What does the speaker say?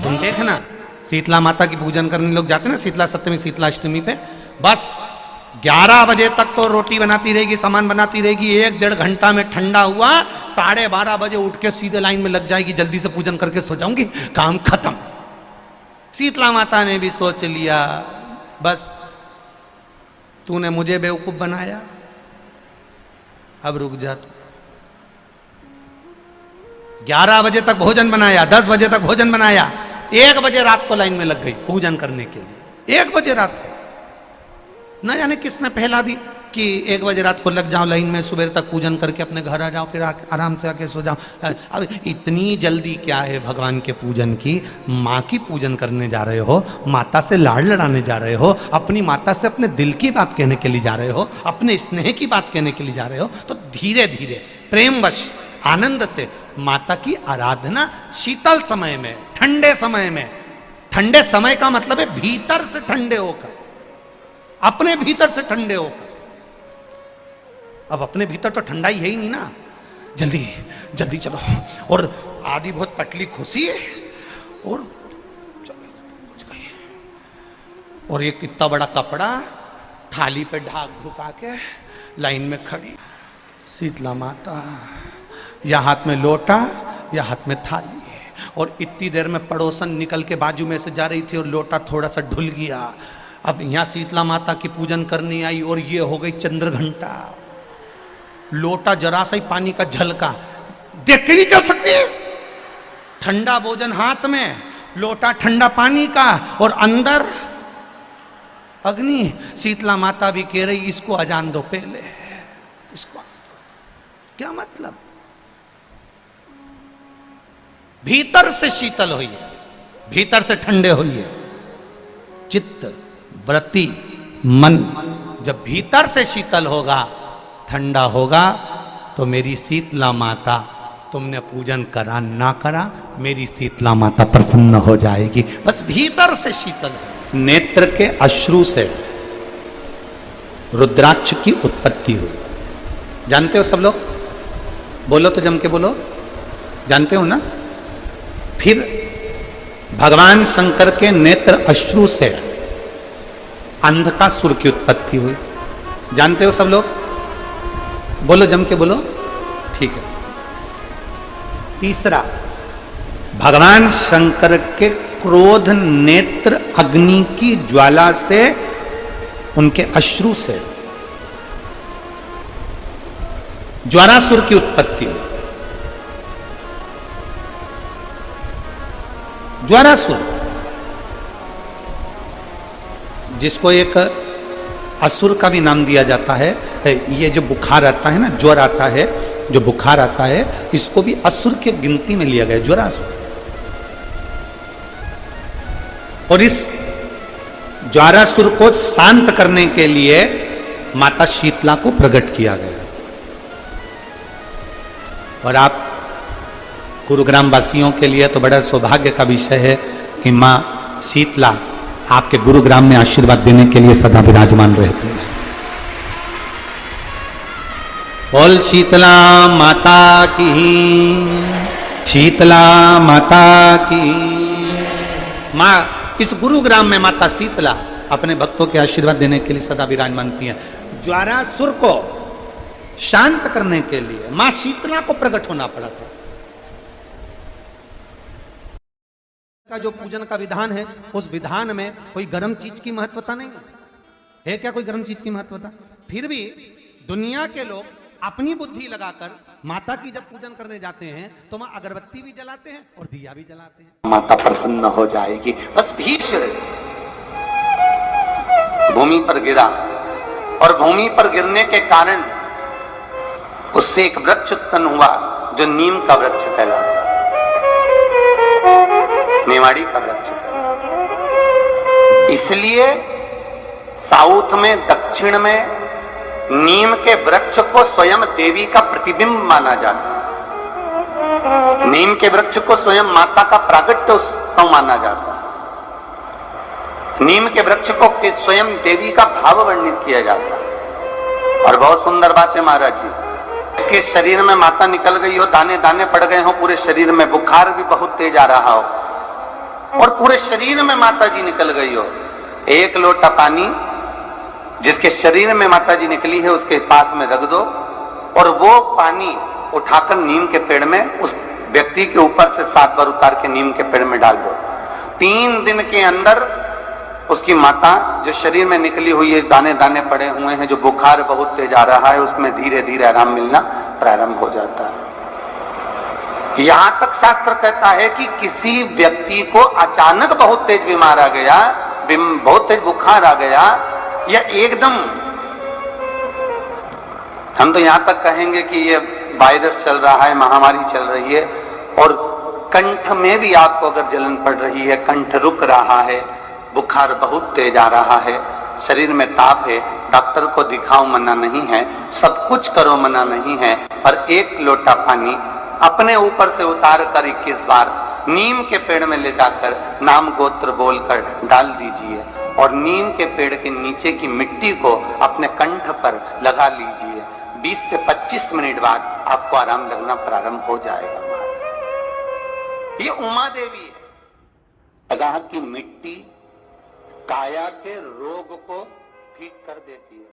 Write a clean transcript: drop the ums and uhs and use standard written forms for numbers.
तुम देखना शीतला माता की पूजन करने लोग जाते ना शीतला सप्तमी शीतला अष्टमी पे, बस 11 बजे तक तो रोटी बनाती रहेगी, सामान बनाती रहेगी, 1-1.5 घंटा में ठंडा हुआ 12:30 बजे उठ के सीधे लाइन में लग जाएगी, जल्दी से पूजन करके सो जाऊंगी, काम खत्म। शीतला माता ने भी सोच लिया बस तूने मुझे बेवकूफ बनाया, अब रुक जा तू। 11 बजे तक भोजन बनाया, 10 बजे तक भोजन बनाया, 1 बजे रात को लाइन में लग गई पूजन करने के लिए। 1 बजे रात को न जाने किसने पहला दी कि 1 बजे रात को लग जाओ लाइन में, सुबह तक पूजन करके अपने घर आ जाओ, फिर आराम से आके सो जाओ। अब इतनी जल्दी क्या है भगवान के पूजन की? माँ की पूजन करने जा रहे हो, माता से लाड़ लड़ाने जा रहे हो, अपनी माता से अपने दिल की बात कहने के लिए जा रहे हो, अपने स्नेह की बात कहने के लिए जा रहे हो, तो धीरे धीरे प्रेमवश आनंद से माता की आराधना शीतल समय में, ठंडे समय में। ठंडे समय का मतलब है भीतर से ठंडे होकर, अपने भीतर से ठंडे होकर। अब अपने भीतर तो ठंडाई है ही नहीं ना, जल्दी जल्दी चलो, और आधी बहुत पतली खुशी है और और ये कितना बड़ा कपड़ा थाली पे ढाक ढुका के लाइन में खड़ी शीतला माता, या हाथ में लोटा या हाथ में थाली, और इतनी देर में पड़ोसन निकल के बाजू में से जा रही थी और लोटा थोड़ा सा ढुल गया। अब यहाँ शीतला माता की पूजन करनी आई और ये हो गई चंद्र घंटा, लोटा जरा सा ही पानी का झलका, देख के नहीं चल सकती। ठंडा भोजन हाथ में, लोटा ठंडा पानी का, और अंदर अग्नि। शीतला माता भी कह रही इसको अजान दो पहले, इसको क्या मतलब? भीतर से शीतल हुई है, भीतर से ठंडे हुई है। चित्त वृत्ति मन जब भीतर से शीतल होगा, ठंडा होगा, तो मेरी शीतला माता, तुमने पूजन करा ना करा, मेरी शीतला माता प्रसन्न हो जाएगी। बस भीतर से शीतल। नेत्र के अश्रु से रुद्राक्ष की उत्पत्ति हुई, जानते हो सब लोग? बोलो तो जम के बोलो, जानते हो ना? फिर भगवान शंकर के नेत्र अश्रु से अंधकासुर की उत्पत्ति हुई, जानते हो सब लोग? बोलो जम के बोलो, ठीक है। तीसरा, भगवान शंकर के क्रोध नेत्र अग्नि की ज्वाला से, उनके अश्रु से ज्वारासुर की उत्पत्ति हुई। ज्वारासुर, जिसको एक असुर का भी नाम दिया जाता है, ये जो बुखार आता है ना, ज्वर आता है, जो बुखार आता है, इसको भी असुर के गिनती में लिया गया, ज्वारासुर। और इस ज्वारासुर को शांत करने के लिए माता शीतला को प्रकट किया गया। और आप गुरुग्राम वासियों के लिए तो बड़ा सौभाग्य का विषय है कि मां शीतला आपके गुरुग्राम में आशीर्वाद देने के लिए सदा विराजमान रहती है। बोल शीतला माता की, शीतला माता की। मां इस गुरुग्राम में माता शीतला अपने भक्तों के आशीर्वाद देने के लिए सदा विराजमानती है। ज्वारासुर को शांत करने के लिए मां शीतला को प्रकट होना पड़ा था। का जो पूजन का विधान है, उस विधान में कोई गर्म चीज की महत्वता नहीं है क्या? कोई गर्म चीज की महत्वता? फिर भी दुनिया के लोग अपनी बुद्धि लगाकर माता की जब पूजन करने जाते हैं तो वहां अगरबत्ती भी जलाते हैं और दिया भी जलाते हैं। माता प्रसन्न हो जाएगी। बस भीष्म भूमि पर गिरा और भूमि पर गिरने के कारण उससे एक वृक्ष उत्पन्न हुआ जो नीम का वृक्ष कहलाता है, नेवाड़ी का वृक्ष। इसलिए साउथ में, दक्षिण में नीम के वृक्ष को स्वयं देवी का प्रतिबिंब माना जाता है। नीम के वृक्ष को स्वयं माता का प्रागट्य उत्सव माना जाता है। नीम के वृक्ष को स्वयं देवी का भाव वर्णित किया जाता है। और बहुत सुंदर बात है महाराज जी, इसके शरीर में माता निकल गई हो, दाने दाने पड़ गए हो पूरे शरीर में, बुखार भी बहुत तेज आ रहा हो, और पूरे शरीर में माता जी निकल गई हो, एक लोटा पानी जिसके शरीर में माता जी निकली है उसके पास में रख दो और वो पानी उठाकर नीम के पेड़ में उस व्यक्ति के ऊपर से 7 बार उतार के नीम के पेड़ में डाल दो। 3 दिन के अंदर उसकी माता जो शरीर में निकली हुई है, दाने दाने पड़े हुए हैं, जो बुखार बहुत तेज आ रहा है, उसमें धीरे धीरे आराम मिलना प्रारंभ हो जाता है। यहां तक शास्त्र कहता है कि किसी व्यक्ति को अचानक बहुत तेज बीमार आ गया, बहुत तेज बुखार आ गया, या एकदम, हम तो यहां तक कहेंगे कि ये वायरस चल रहा है, महामारी चल रही है, और कंठ में भी आपको अगर जलन पड़ रही है, कंठ रुक रहा है, बुखार बहुत तेज आ रहा है, शरीर में ताप है, डॉक्टर को दिखाओ मना नहीं है, सब कुछ करो मना नहीं है, पर 1 लोटा पानी अपने ऊपर से उतार कर 21 बार नीम के पेड़ में ले जाकर नाम गोत्र बोलकर डाल दीजिए और नीम के पेड़ के नीचे की मिट्टी को अपने कंठ पर लगा लीजिए। 20 से 25 मिनट बाद आपको आराम लगना प्रारंभ हो जाएगा। ये उमा देवी है। अगाह की मिट्टी काया के रोग को ठीक कर देती है।